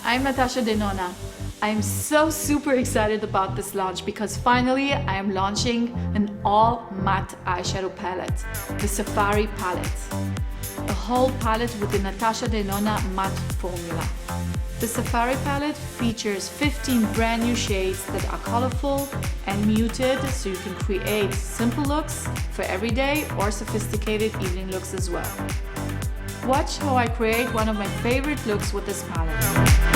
I'm Natasha Denona. I'm so super excited about this launch because finally I am launching an all matte eyeshadow palette, the Safari palette. A whole palette with the Natasha Denona matte formula. The Safari palette features 15 brand new shades that are colorful and muted, so you can create simple looks for everyday or sophisticated evening looks as well. Watch how I create one of my favorite looks with this palette.